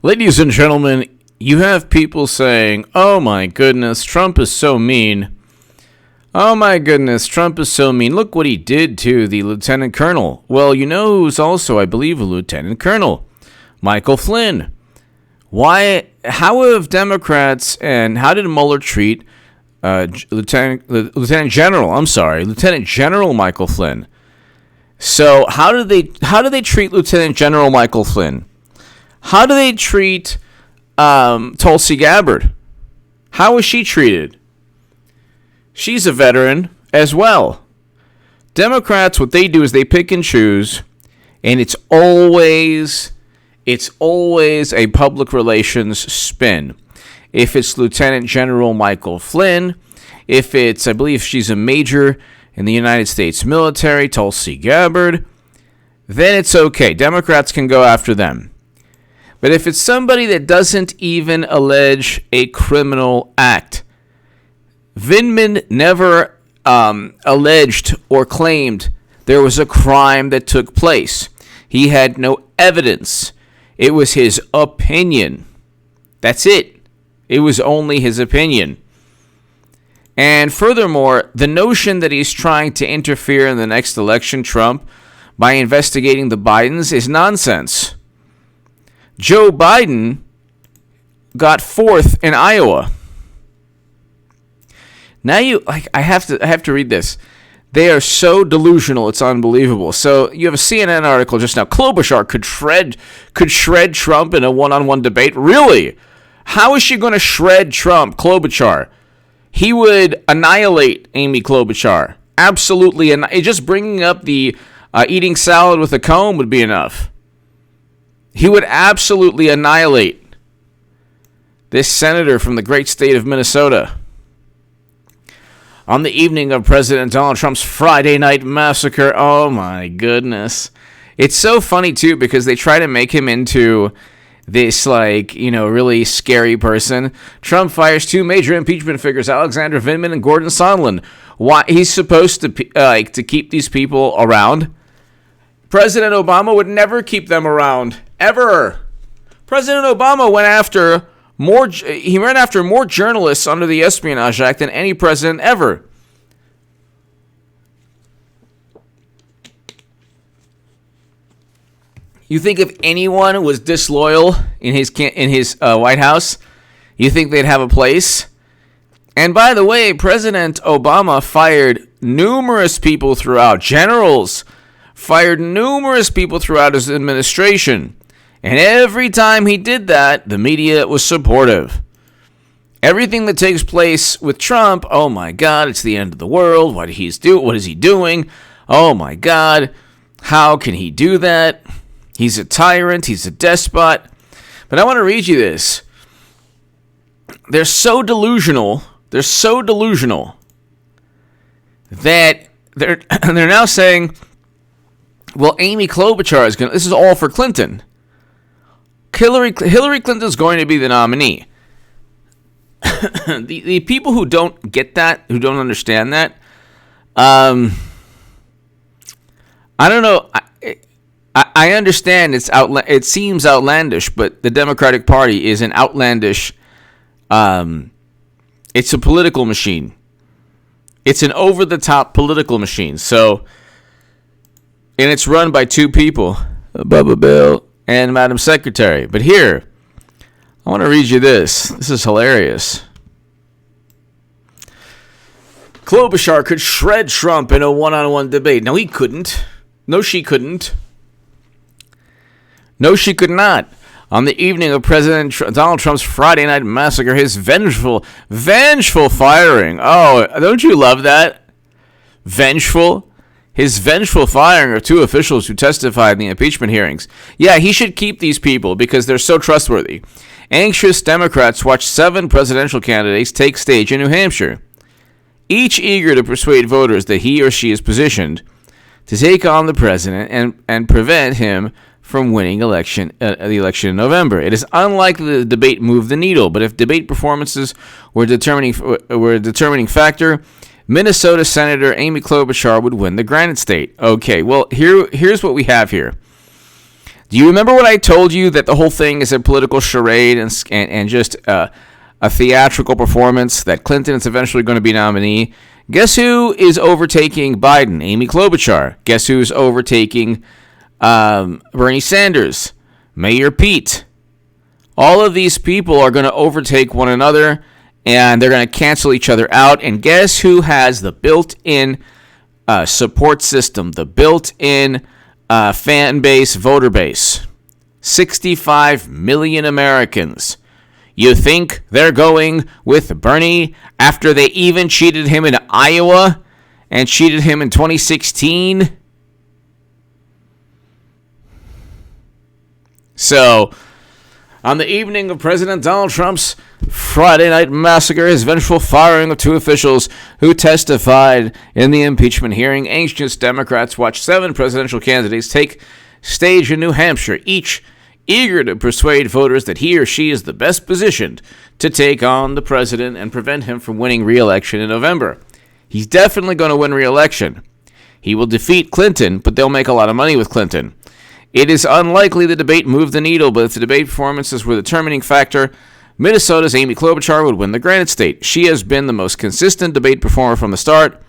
Ladies and gentlemen, you have people saying, oh my goodness, Trump is so mean. Oh my goodness, Trump is so mean. Look what he did to the lieutenant colonel. Well, you know who's also, I believe, a lieutenant colonel? Michael Flynn. Why? How have Democrats and how did Mueller treat Lieutenant General Michael Flynn? So how do they treat Lieutenant General Michael Flynn? How do they treat Tulsi Gabbard? How was she treated? She's a veteran as well. Democrats, what they do is they pick and choose, and it's always a public relations spin. If it's Lieutenant General Michael Flynn, if it's, I believe she's a major in the United States military, Tulsi Gabbard, then it's okay. Democrats can go after them. But if it's somebody that doesn't even allege a criminal act, Vindman never alleged or claimed there was a crime that took place. He had no evidence. It was his opinion. That's it. It was only his opinion. And furthermore, the notion that he's trying to interfere in the next election, Trump, by investigating the Bidens is nonsense. Joe Biden got fourth in Iowa. Now I have to read this. They are so delusional, it's unbelievable. So you have a CNN article just now. Klobuchar could shred Trump in a one-on-one debate. Really? How is she going to shred Trump, Klobuchar? He would annihilate Amy Klobuchar. Absolutely. And just bringing up the eating salad with a comb would be enough. He would absolutely annihilate this senator from the great state of Minnesota. On the evening of President Donald Trump's Friday night massacre. Oh my goodness. It's so funny too because they try to make him into this really scary person. Trump fires two major impeachment figures, Alexander Vindman and Gordon Sondland. Why he's supposed to keep these people around? President Obama would never keep them around ever. President Obama went after more journalists under the Espionage Act than any president ever. You think if anyone was disloyal in his White House, you think they'd have a place? And by the way, President Obama fired numerous people throughout, generals, fired numerous people throughout his administration. And every time he did that, the media was supportive. Everything that takes place with Trump, oh my God, it's the end of the world. What is he doing? Oh my God, how can he do that? He's a tyrant. He's a despot. But I want to read you this. They're so delusional. They're so delusional that they're now saying, well, Amy Klobuchar is going to, this is all for Clinton. Hillary Clinton is going to be the nominee. the people who don't get that, who don't understand that, I don't know. I understand it seems outlandish, but the Democratic Party is an outlandish. It's a political machine. It's an over-the-top political machine. So, and it's run by two people, Bubba Bill and Madam Secretary. But here, I want to read you this. This is hilarious. Klobuchar could shred Trump in a one-on-one debate. No, he couldn't. No, she couldn't. No, she could not. On the evening of President Donald Trump's Friday night massacre, his vengeful firing. Oh, don't you love that? Vengeful? His vengeful firing of two officials who testified in the impeachment hearings. Yeah, he should keep these people because they're so trustworthy. Anxious Democrats watched 7 presidential candidates take stage in New Hampshire, each eager to persuade voters that he or she is positioned to take on the president and prevent him from winning the election in November. It is unlikely the debate moved the needle, but if debate performances were a determining factor, Minnesota Senator Amy Klobuchar would win the Granite State. Okay, well, here's what we have here. Do you remember when I told you that the whole thing is a political charade and just a theatrical performance, that Clinton is eventually going to be nominee? Guess who is overtaking Biden? Amy Klobuchar. Guess who's overtaking Bernie Sanders? Mayor Pete. All of these people are going to overtake one another, and they're going to cancel each other out. And guess who has the built-in support system, the built-in fan base, voter base? 65 million Americans. You think they're going with Bernie after they even cheated him in Iowa and cheated him in 2016? So, on the evening of President Donald Trump's Friday night massacre, his vengeful firing of 2 officials who testified in the impeachment hearing, anxious Democrats watched 7 presidential candidates take stage in New Hampshire, each eager to persuade voters that he or she is the best positioned to take on the president and prevent him from winning re-election in November. He's definitely going to win re-election. He will defeat Clinton, but they'll make a lot of money with Clinton. It is unlikely the debate moved the needle, but if the debate performances were the determining factor, Minnesota's Amy Klobuchar would win the Granite State. She has been the most consistent debate performer from the start,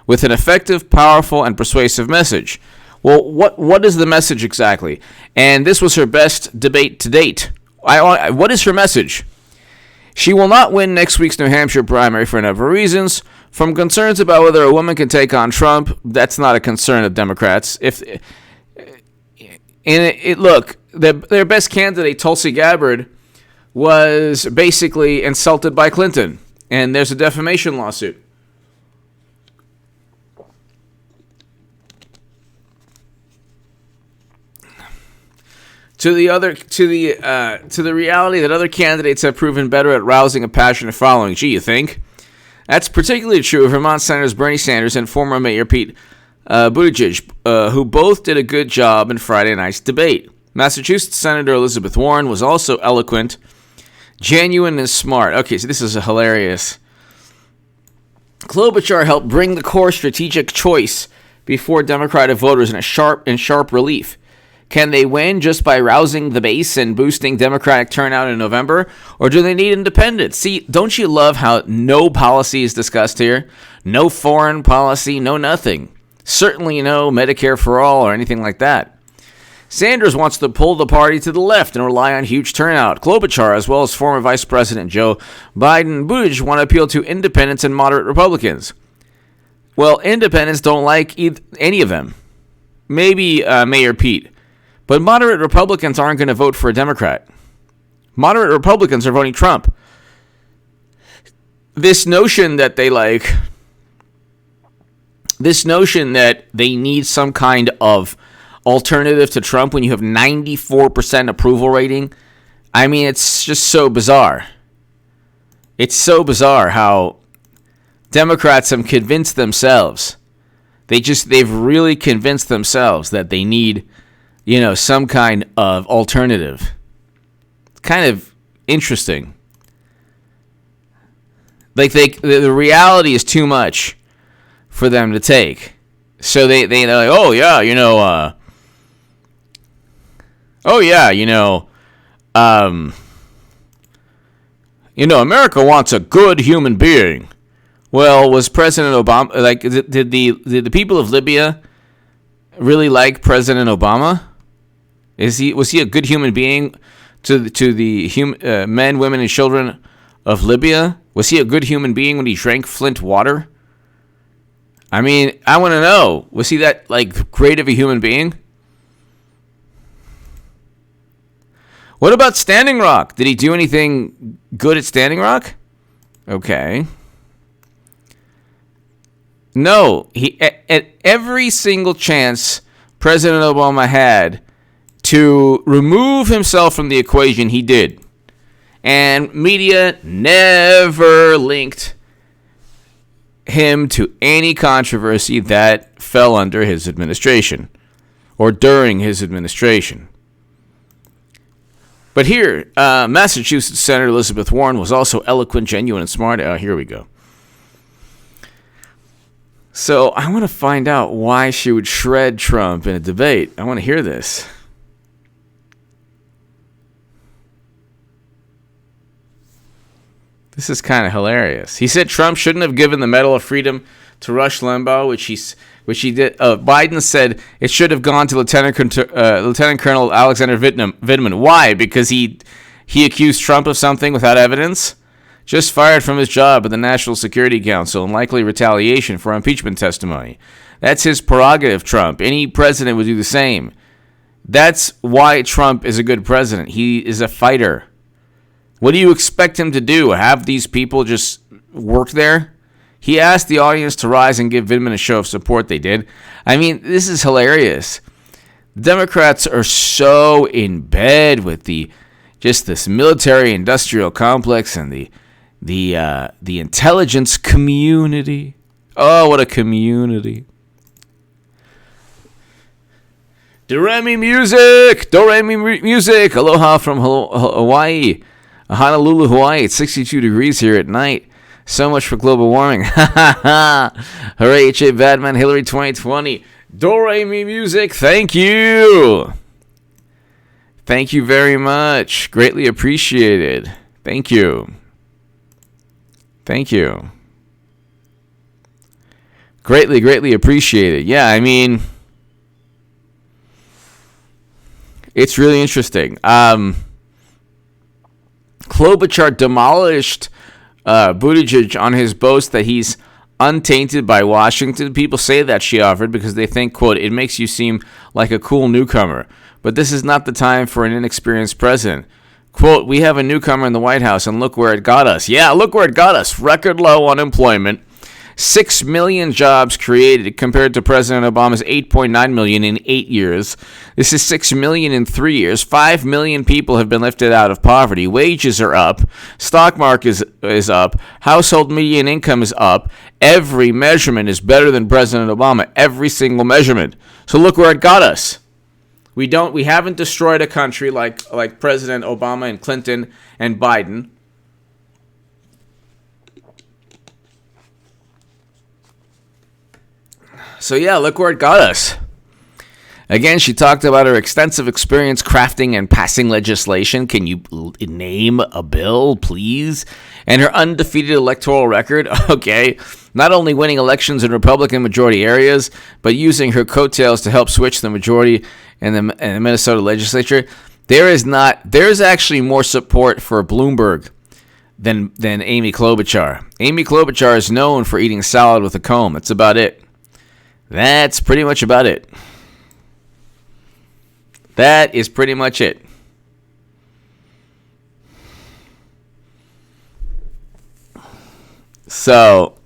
with an effective, powerful, and persuasive message. Well, what is the message exactly? And this was her best debate to date. What is her message? She will not win next week's New Hampshire primary for a number of reasons. From concerns about whether a woman can take on Trump, that's not a concern of Democrats. Look, their best candidate, Tulsi Gabbard, was basically insulted by Clinton, and there's a defamation lawsuit. To the reality that other candidates have proven better at rousing a passionate following. Gee, you think? That's particularly true of Vermont Senators Bernie Sanders and former Mayor Pete Buttigieg, who both did a good job in Friday night's debate. Massachusetts Senator Elizabeth Warren was also eloquent, genuine, and smart. Okay, so this is hilarious. Klobuchar helped bring the core strategic choice before Democratic voters in sharp relief. Can they win just by rousing the base and boosting Democratic turnout in November? Or do they need independents? See, don't you love how no policy is discussed here? No foreign policy, no nothing. Certainly no Medicare for all or anything like that. Sanders wants to pull the party to the left and rely on huge turnout. Klobuchar, as well as former Vice President Joe Biden and Buttigieg, want to appeal to independents and moderate Republicans. Well, independents don't like any of them. Maybe Mayor Pete. But moderate Republicans aren't going to vote for a Democrat. Moderate Republicans are voting Trump. This notion that they need some kind of alternative to Trump when you have 94% approval rating, I mean, it's just so bizarre. It's so bizarre how Democrats have convinced themselves. They've really convinced themselves that they need, some kind of alternative. It's kind of interesting. The reality is too much for them to take. So they're like, America wants a good human being. Well, was President Obama did the people of Libya really like President Obama? Was he a good human being to the men, women, and children of Libya? Was he a good human being when he drank Flint water? I mean, I want to know, was he that great of a human being? What about Standing Rock? Did he do anything good at Standing Rock? Okay. No, he at every single chance President Obama had to remove himself from the equation, he did. And media never linked him to any controversy that fell under his administration or during his administration. But here, Massachusetts Senator Elizabeth Warren was also eloquent, genuine, and smart. Here we go. So I want to find out why she would shred Trump in a debate. I want to hear this. This is kind of hilarious. He said Trump shouldn't have given the Medal of Freedom to Rush Limbaugh, which he did. Biden said it should have gone to Lieutenant Colonel Alexander Vindman. Why? Because he accused Trump of something without evidence? Just fired from his job at the National Security Council in likely retaliation for impeachment testimony. That's his prerogative, Trump. Any president would do the same. That's why Trump is a good president. He is a fighter. What do you expect him to do? Have these people just work there? He asked the audience to rise and give Vindman a show of support. They did. I mean, this is hilarious. Democrats are so in bed with this military-industrial complex and the intelligence community. Oh, what a community. Do-re-mi music! Do-re-mi music! Aloha from Hawaii. Honolulu, Hawaii. It's 62 degrees here at night. So much for global warming. Hooray, H.A. Batman, Hillary 2020. Do-re-mi music. Thank you. Thank you very much. Greatly appreciated. Thank you. Thank you. Greatly, greatly appreciated. Yeah, I mean, it's really interesting. Klobuchar demolished Buttigieg on his boast that he's untainted by Washington. People say that, she offered, because they think, quote, it makes you seem like a cool newcomer. But this is not the time for an inexperienced president. Quote, we have a newcomer in the White House, and look where it got us. Yeah, look where it got us. Record low unemployment. 6 million jobs created compared to President Obama's 8.9 million in 8 years. This is 6 million in 3 years. 5 million people have been lifted out of poverty. Wages are up. Stock market is up. Household median income is up. Every measurement is better than President Obama. Every single measurement. So look where it got us. We haven't destroyed a country like President Obama and Clinton and Biden. So yeah, look where it got us. Again, she talked about her extensive experience crafting and passing legislation. Can you name a bill, please? And her undefeated electoral record. Okay. Not only winning elections in Republican majority areas, but using her coattails to help switch the majority in the Minnesota legislature. There's actually more support for Bloomberg than Amy Klobuchar. Amy Klobuchar is known for eating salad with a comb. That's about it. That's pretty much about it. That is pretty much it. So,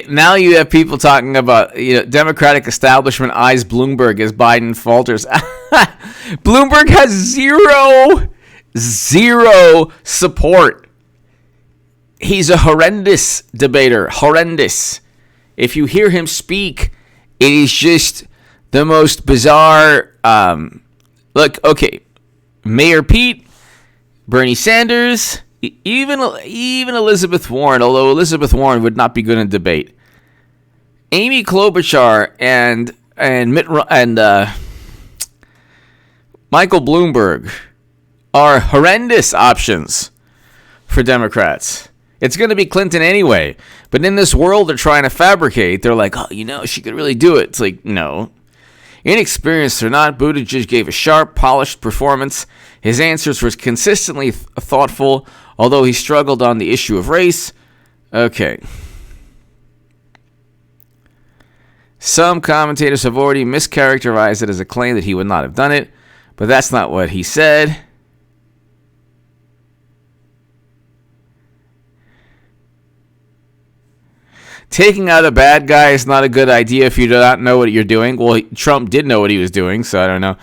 now you have people talking about, Democratic establishment eyes Bloomberg as Biden falters. Bloomberg has zero support. He's a horrendous debater. Horrendous. If you hear him speak, it is just the most bizarre. Look, okay, Mayor Pete, Bernie Sanders, even Elizabeth Warren, although Elizabeth Warren would not be good in debate. Amy Klobuchar and Michael Bloomberg are horrendous options for Democrats. It's going to be Clinton anyway. But in this world they're trying to fabricate, they're like, oh, she could really do it. It's like, no. Inexperienced or not, Buttigieg gave a sharp, polished performance. His answers were consistently thoughtful, although he struggled on the issue of race. Okay. Some commentators have already mischaracterized it as a claim that he would not have done it, but that's not what he said. Taking out a bad guy is not a good idea if you do not know what you're doing. Well, Trump did know what he was doing, so I don't know.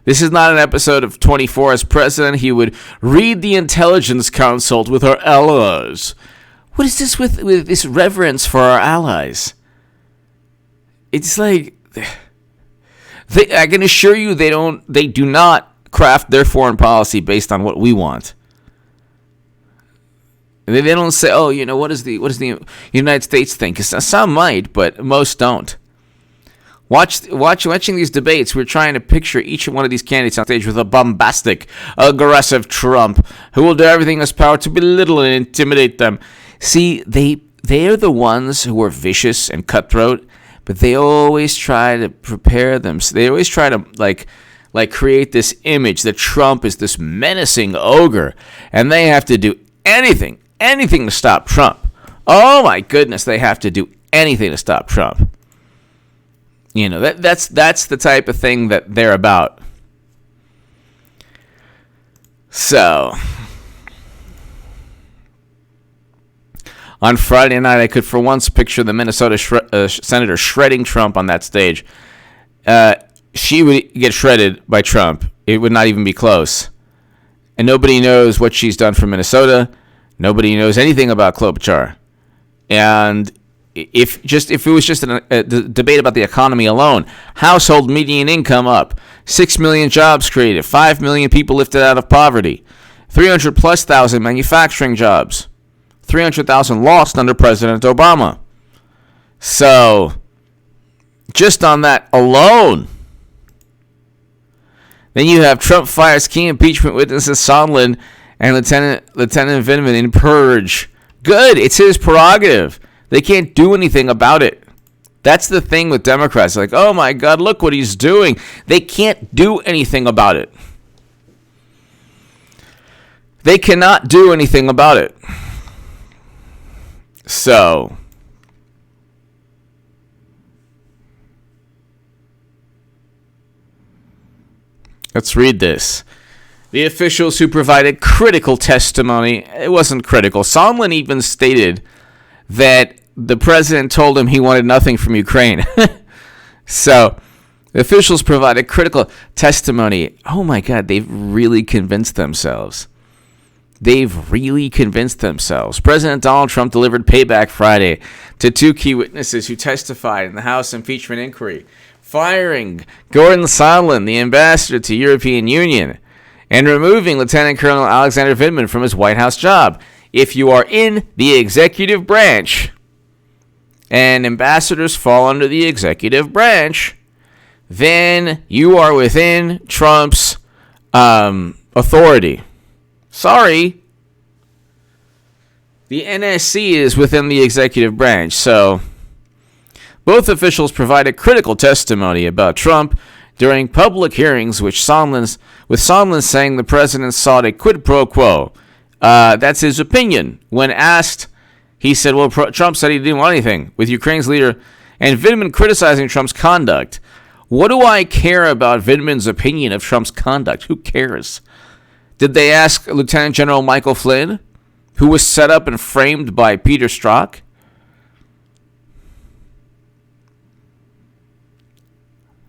This is not an episode of 24. As president, he would read the intelligence consult with our allies. What is this with this reverence for our allies? It's like, I can assure you they do not craft their foreign policy based on what we want. They don't say, what does the United States think? Some might, but most don't. Watching these debates, we're trying to picture each one of these candidates on stage with a bombastic, aggressive Trump who will do everything in his power to belittle and intimidate them. See, they are the ones who are vicious and cutthroat, but they always try to prepare them. So they always try to like create this image that Trump is this menacing ogre, and they have to do anything to stop Trump. Oh my goodness, they have to do anything to stop Trump. You know, that's the type of thing that they're about. So, on Friday night, I could for once picture the Minnesota senator shredding Trump on that stage. She would get shredded by Trump. It would not even be close. And nobody knows what she's done for Minnesota. Nobody knows anything about Klobuchar. And if it was just a debate about the economy alone, household median income up, 6 million jobs created, 5 million people lifted out of poverty, 300,000+ manufacturing jobs, 300,000 lost under President Obama. So, just on that alone. Then you have Trump fires key impeachment witnesses Sondland and Lieutenant Vindman in purge. Good, it's his prerogative. They can't do anything about it. That's the thing with Democrats. Like, oh my God, look what he's doing. They can't do anything about it. They cannot do anything about it. So, let's read this. The officials who provided critical testimony, it wasn't critical. Sondland even stated that the president told him he wanted nothing from Ukraine. So, the officials provided critical testimony. Oh my God, they've really convinced themselves. President Donald Trump delivered payback Friday to two key witnesses who testified in the House impeachment inquiry, firing Gordon Sondland, the ambassador to European Union, and removing Lieutenant Colonel Alexander Vindman from his White House job. If you are in the executive branch, and ambassadors fall under the executive branch, then you are within Trump's authority. Sorry. The NSC is within the executive branch, so both officials provided critical testimony about Trump during public hearings, with Sondland saying the president sought a quid pro quo. That's his opinion. When asked, he said, well, Trump said he didn't want anything with Ukraine's leader, and Vindman criticizing Trump's conduct. What do I care about Vindman's opinion of Trump's conduct? Who cares? Did they ask Lieutenant General Michael Flynn, who was set up and framed by Peter Strzok?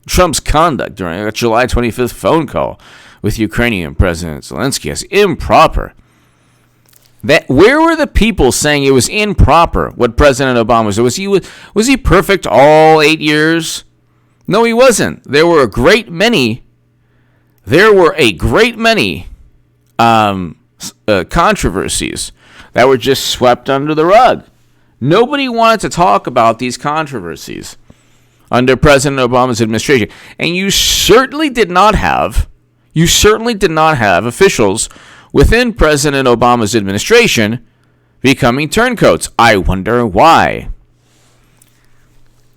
Trump's conduct during a July 25th phone call with Ukrainian President Zelensky is improper. Where were the people saying it was improper what President Obama was? Was he perfect all 8 years? No, he wasn't. There were a great many controversies that were just swept under the rug. Nobody wanted to talk about these controversies under President Obama's administration. And you certainly did not have officials within President Obama's administration becoming turncoats. I wonder why.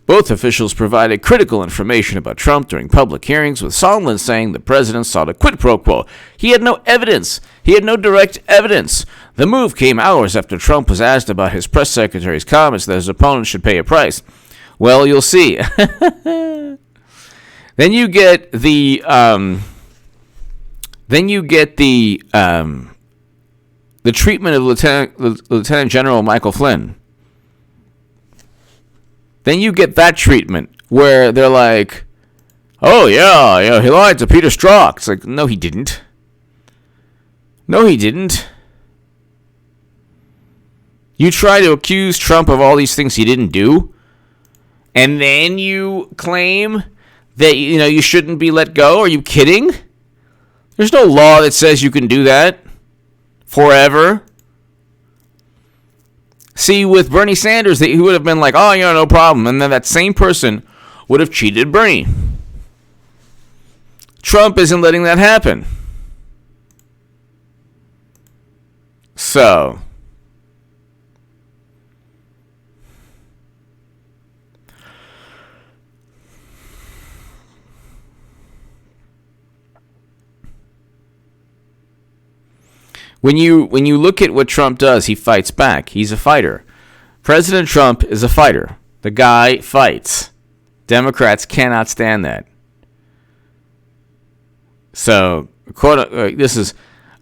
Both officials provided critical information about Trump during public hearings, with Sondland saying the president sought a quid pro quo. He had no evidence. He had no direct evidence. The move came hours after Trump was asked about his press secretary's comments that his opponent should pay a price. Well, you'll see. Then you get the treatment of Lieutenant General Michael Flynn. Then you get that treatment where they're like, oh, yeah, he lied to Peter Strzok. It's like, no, he didn't. No, he didn't. You try to accuse Trump of all these things he didn't do, and then you claim that, you shouldn't be let go. Are you kidding? There's no law that says you can do that forever. See, with Bernie Sanders, he would have been like, oh, no problem. And then that same person would have cheated Bernie. Trump isn't letting that happen. So, when you look at what Trump does, he fights back. He's a fighter. President Trump is a fighter. The guy fights. Democrats cannot stand that. So,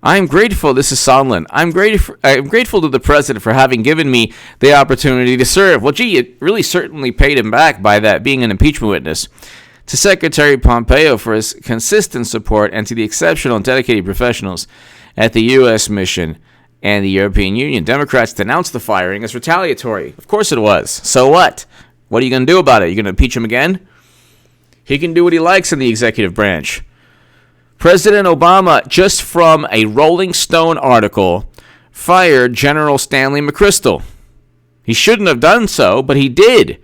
I'm grateful. This is Sondland. I'm grateful to the president for having given me the opportunity to serve. Well, gee, it really certainly paid him back by that being an impeachment witness. To Secretary Pompeo for his consistent support, and to the exceptional and dedicated professionals at the U.S. mission and the European Union. Democrats denounced the firing as retaliatory. Of course it was. So what? What are you going to do about it? You're going to impeach him again? He can do what he likes in the executive branch. President Obama, just from a Rolling Stone article, fired General Stanley McChrystal. He shouldn't have done so, but he did.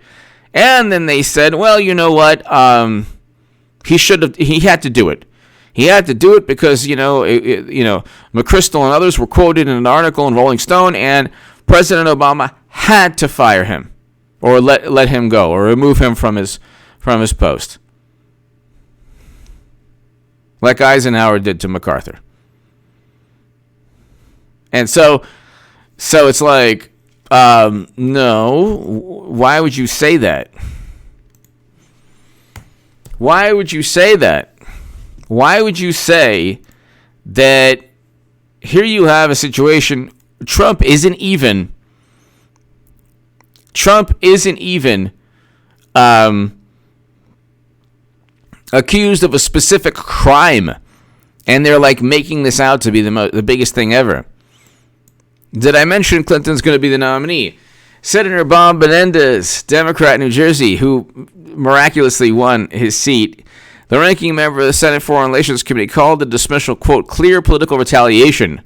And then they said, well, you know what? He had to do it. He had to do it because, McChrystal and others were quoted in an article in Rolling Stone, and President Obama had to fire him or let him go or remove him from his post. Like Eisenhower did to MacArthur. And so it's like, no, why would you say that? Why would you say that? Why would you say that here you have a situation, Trump isn't even accused of a specific crime, and they're like making this out to be the biggest thing ever. Did I mention Clinton's going to be the nominee? Senator Bob Menendez, Democrat, New Jersey, who miraculously won his seat, the ranking member of the Senate Foreign Relations Committee, called the dismissal, quote, clear political retaliation,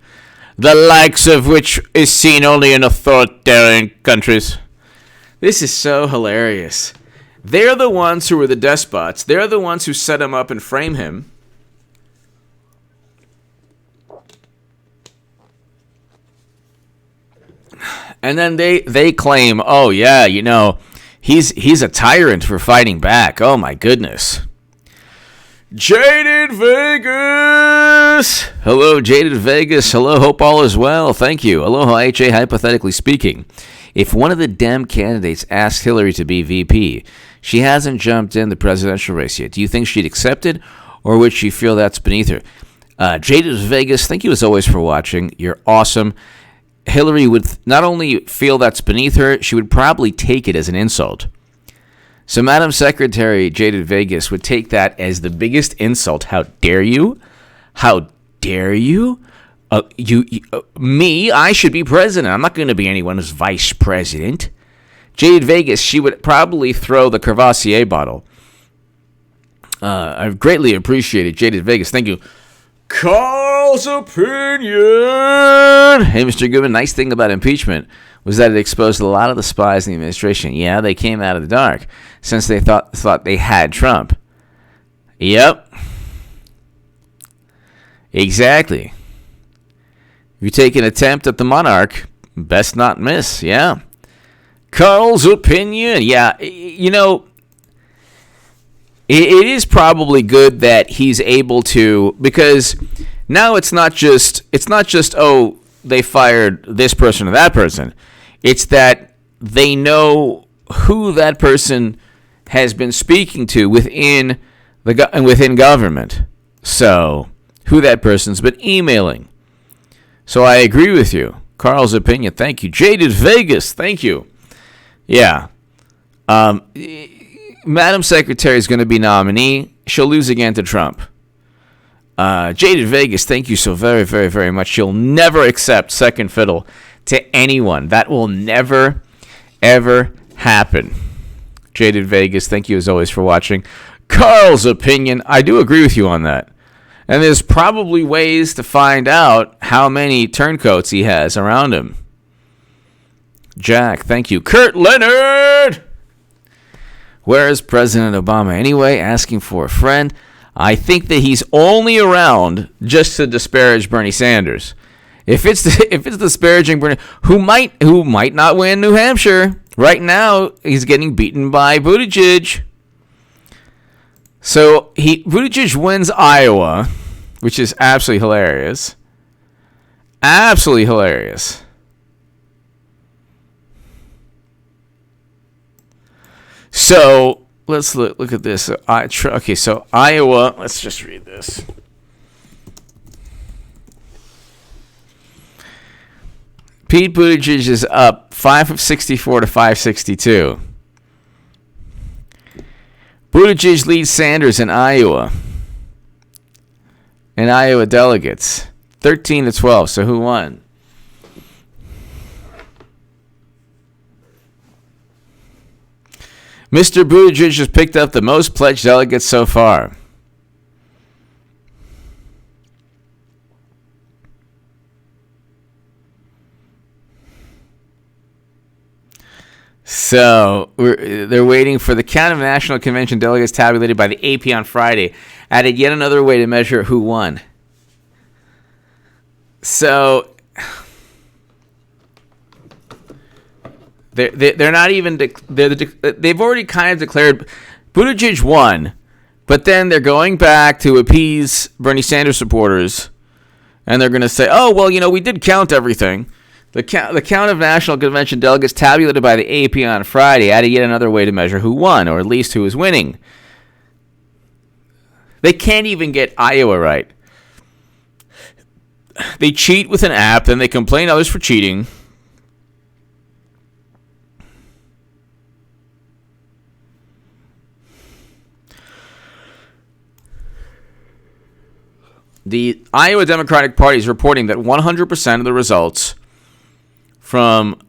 the likes of which is seen only in authoritarian countries. This is so hilarious. They're the ones who are the despots. They're the ones who set him up and frame him. And then they claim, oh yeah, he's a tyrant for fighting back. Oh my goodness. Jaded Vegas. Hello, Jaded Vegas. Hello, hope all is well. Thank you. Aloha, HA, hypothetically speaking. If one of the Dem candidates asked Hillary to be VP, she hasn't jumped in the presidential race yet. Do you think she'd accept it, or would she feel that's beneath her? Jaded Vegas, thank you as always for watching. You're awesome. Hillary would not only feel that's beneath her, she would probably take it as an insult. So Madam Secretary Jaded Vegas would take that as the biggest insult. How dare you? How dare you? Me, I should be president. I'm not going to be anyone's vice president. Jaded Vegas, she would probably throw the Courvoisier bottle. I've greatly appreciated Jaded Vegas. Thank you. Carl's opinion. Hey, Mr. Goodman, nice thing about impeachment was that it exposed a lot of the spies in the administration. Yeah, they came out of the dark since they thought they had Trump. Yep. Exactly. If you take an attempt at the monarch, best not miss. Yeah. Carl's opinion. Yeah, it is probably good that he's able to, because now it's not just oh, they fired this person or that person. It's that they know who that person has been speaking to within government. So, who that person's been emailing. So I agree with you. Carl's opinion, thank you. Jaded Vegas, thank you. Yeah. Madam Secretary is going to be nominee. She'll lose again to Trump. Jaded Vegas, thank you so very, very, very much. She'll never accept second fiddle to anyone. That will never, ever happen. Jaded Vegas, thank you as always for watching. Carl's opinion, I do agree with you on that. And there's probably ways to find out how many turncoats he has around him. Jack, thank you. Kurt Leonard! Where is President Obama anyway? Asking for a friend. I think that he's only around just to disparage Bernie Sanders. If it's disparaging Bernie, who might not win New Hampshire right now, he's getting beaten by Buttigieg. So Buttigieg wins Iowa, which is absolutely hilarious. Absolutely hilarious. So let's look at this. Okay, so Iowa. Let's just read this. Pete Buttigieg is up 564 to 562. Buttigieg leads Sanders in Iowa. In Iowa delegates, 13 to 12. So who won? Mr. Buttigieg has picked up the most pledged delegates so far. So they're waiting for the count of national convention delegates tabulated by the AP on Friday. Added yet another way to measure who won. So they're not even they've already kind of declared Buttigieg won, but then they're going back to appease Bernie Sanders supporters, and they're going to say, "Oh well, we did count everything." The count of national convention delegates tabulated by the AP on Friday added yet another way to measure who won, or at least who is winning. They can't even get Iowa right. They cheat with an app, then they complain others for cheating. The Iowa Democratic Party is reporting that 100% of the results from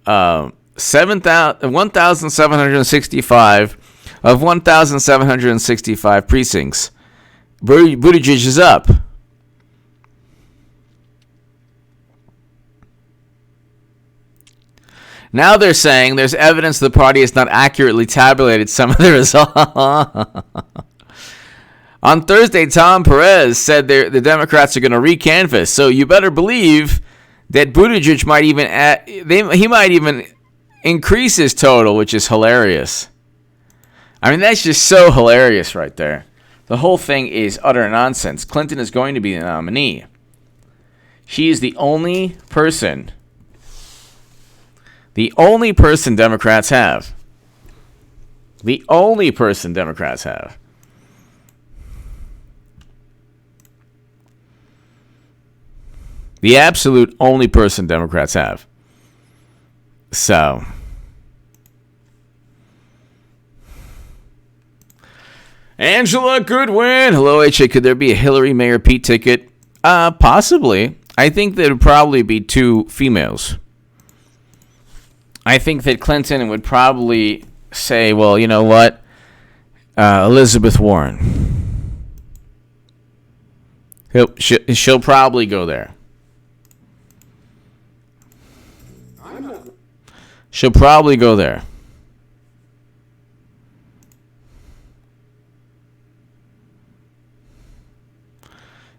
1,765 of 1,765 precincts, Buttigieg is up. Now they're saying there's evidence the party has not accurately tabulated some of the results. On Thursday, Tom Perez said the Democrats are going to recanvass, so you better believe that Buttigieg might even increase his total, which is hilarious. I mean, that's just so hilarious right there. The whole thing is utter nonsense. Clinton is going to be the nominee. She is the only person Democrats have. The only person Democrats have. The absolute only person Democrats have. So, Angela Goodwin. Hello, HA. Could there be a Hillary Mayor Pete ticket? Possibly. I think there would probably be two females. I think that Clinton would probably say, well, you know what? Elizabeth Warren. She'll probably go there. She'll probably go there.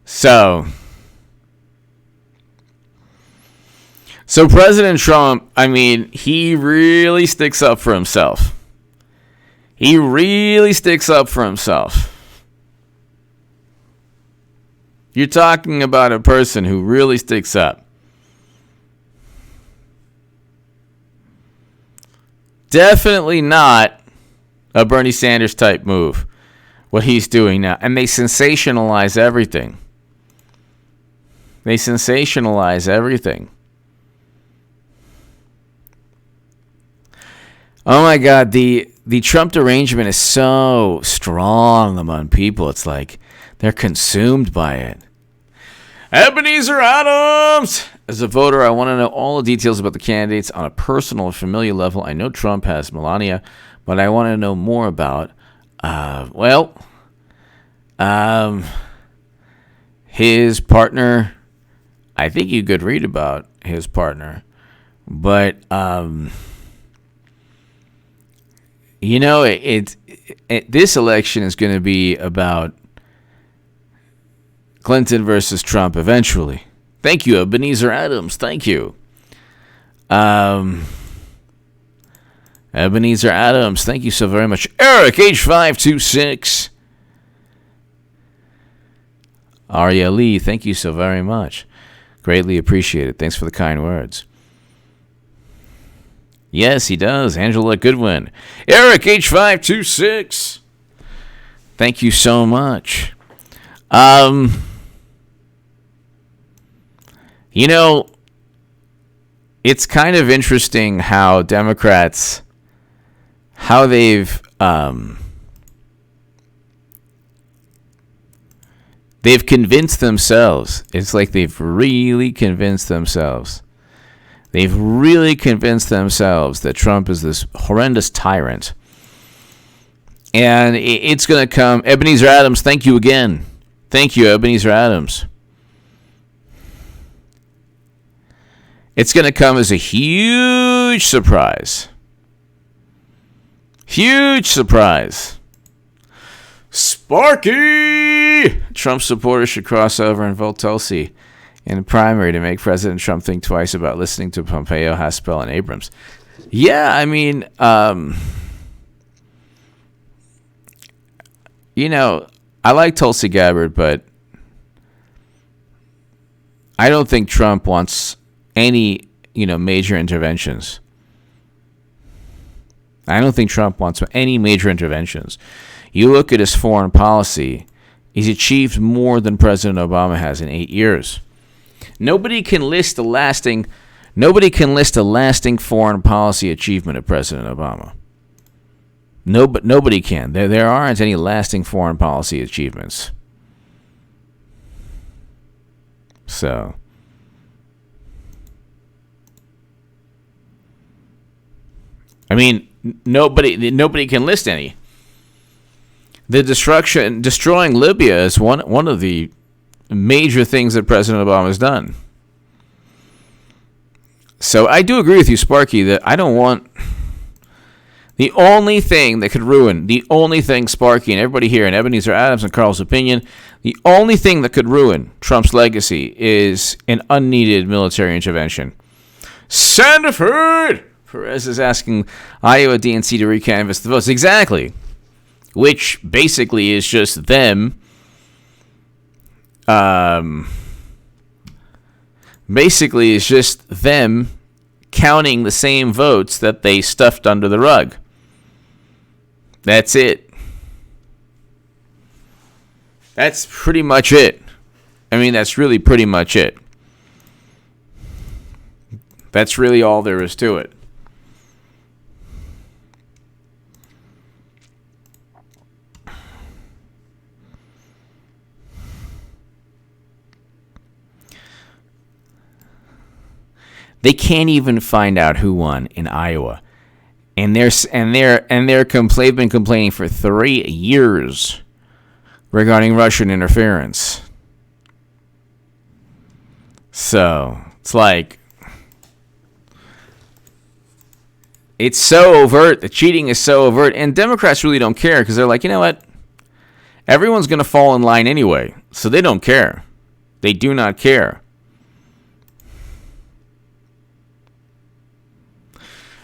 So President Trump, I mean, he really sticks up for himself. He really sticks up for himself. You're talking about a person who really sticks up. Definitely not a Bernie Sanders type move, what he's doing now. And they sensationalize everything. They sensationalize everything. Oh my God, the Trump derangement is so strong among people. It's like they're consumed by it. Ebenezer Adams! As a voter, I want to know all the details about the candidates on a personal and familiar level. I know Trump has Melania, but I want to know more about, his partner. I think you could read about his partner, but You know, this election is going to be about Clinton versus Trump eventually. Thank you, Ebenezer Adams. Thank you. Ebenezer Adams, thank you so very much. Eric, H526. Arya Lee, thank you so very much. Greatly appreciated. Thanks for the kind words. Yes, he does. Angela Goodwin. Eric, H526. Thank you so much. You know, it's kind of interesting how Democrats, how they've convinced themselves. It's like they've really convinced themselves. They've really convinced themselves that Trump is this horrendous tyrant. And it's going to come. Ebenezer Adams, thank you again. Thank you, Ebenezer Adams. It's going to come as a huge surprise. Huge surprise. Sparky! Trump supporters should cross over and vote Tulsi in the primary to make President Trump think twice about listening to Pompeo, Haspel, and Abrams. Yeah, I mean, you know, I like Tulsi Gabbard, but I don't think Trump wants any, major interventions. I don't think Trump wants any major interventions. You look at his foreign policy, he's achieved more than President Obama has in 8 years. Nobody can list a lasting foreign policy achievement of President Obama. Nobody can. There aren't any lasting foreign policy achievements. So, I mean, nobody can list any. The destroying Libya is one of the major things that President Obama has done. So I do agree with you, Sparky, that I don't want the only thing that could ruin, Sparky and everybody here, and Ebenezer Adams and Carl's opinion, the only thing that could ruin Trump's legacy is an unneeded military intervention. Sandiford! Perez is asking Iowa DNC to recanvass the votes. Exactly. Which basically is just them counting the same votes that they stuffed under the rug. That's it. That's pretty much it. I mean, that's really pretty much it. That's really all there is to it. They can't even find out who won in Iowa, and they've been complaining for 3 years regarding Russian interference. So it's like it's so overt. The cheating is so overt, and Democrats really don't care because they're like, you know what? Everyone's going to fall in line anyway, so they don't care. They do not care.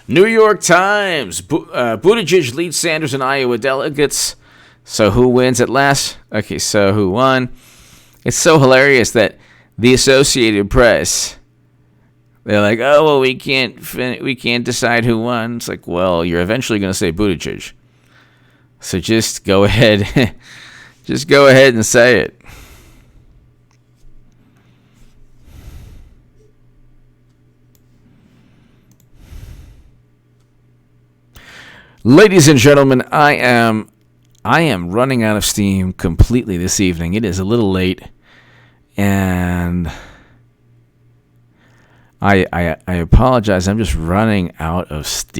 New York Times. Buttigieg leads Sanders in Iowa delegates. So who wins at last? Okay, so who won? It's so hilarious that the Associated Press, they're like, oh, well, we can't decide who won. It's like, well, you're eventually going to say Buttigieg. So just go ahead. Just go ahead and say it. Ladies and gentlemen, I am running out of steam completely this evening. It is a little late, and I apologize. I'm just running out of steam.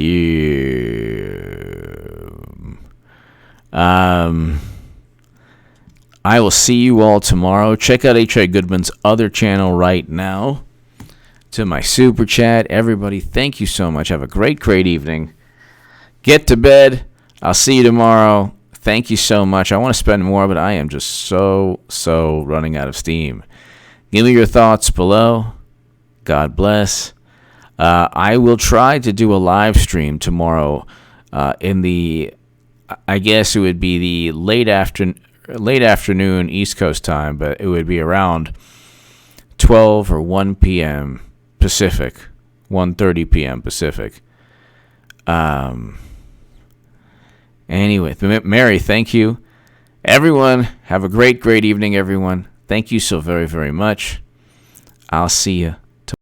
I will see you all tomorrow. Check out H.A. Goodman's other channel right now. To my super chat, everybody, thank you so much. Have a great evening. Get to bed. I'll see you tomorrow. Thank you so much. I want to spend more, but I am just so running out of steam. Give me your thoughts below. God bless. I will try to do a live stream tomorrow in the, I guess it would be the late afternoon East Coast time, but it would be around 12 or 1 p.m. Pacific, 1:30 p.m. Pacific. Anyway, Mary, thank you. Everyone, have a great evening, everyone. Thank you so very, very much. I'll see you